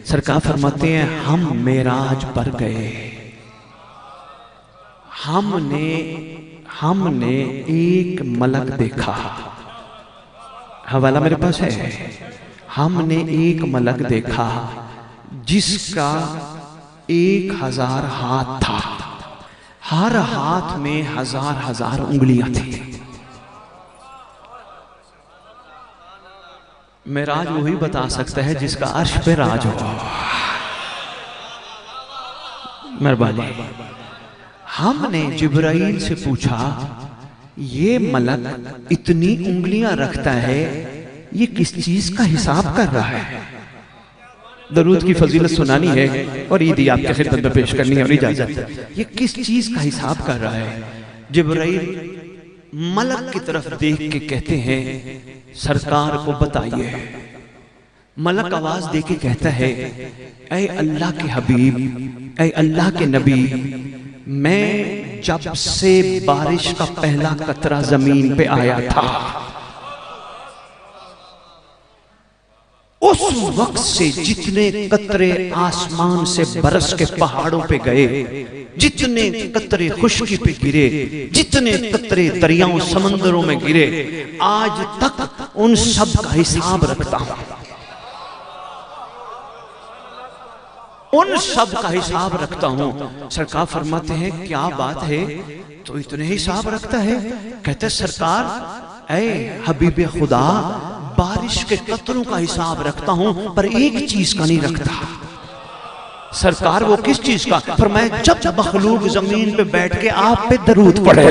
सरकार फरमाते हैं हम मेराज पर गए, हमने एक मलक देखा। हवाला मेरे पास है। हमने एक मलक देखा जिसका 1000 हाथ था, हर हाथ में 1000 उंगलियां थी। मेराज वही बता सकता है जिसका अर्श पे राज हो। मेहरबानी। हमने जिब्राइल से पूछा, ये मलक इतनी उंगलियां रखता है, ये किस चीज का हिसाब कर रहा है? दरूद की फजीलत सुनानी है और ईदी आपके खिदमत में पेश करनी है और इजाजत। ये किस चीज का हिसाब कर रहा है? जिब्राइल मलक की तरफ देख के कहते हैं, सरकार को बताइए। मलक आवाज दे के कहता है, ऐ अल्लाह के हबीब, ऐ अल्लाह के नबी, मैं जब से बारिश का पहला कतरा जमीन पे आया था, उस वक्त से जितने कतरे आसमान से बरस के पहाड़ों पे गए, जितने कतरे खुश्की पे गिरे, जितने कतरे दरियाओं समंदरों में गिरे, आज तक उन सब का हिसाब रखता हूं। उन सब का हिसाब रखता हूं। सरकार फरमाते हैं, क्या बात है, तो इतने हिसाब रखता है? कहते सरकार, ऐ हबीब खुदा, बारिश के कतरों का हिसाब रखता हूं पर एक चीज का नहीं रखता। सरकार वो किस चीज का? फरमाया, जब मखलूक जमीन पे बैठ के आप पे दरूद पढ़े।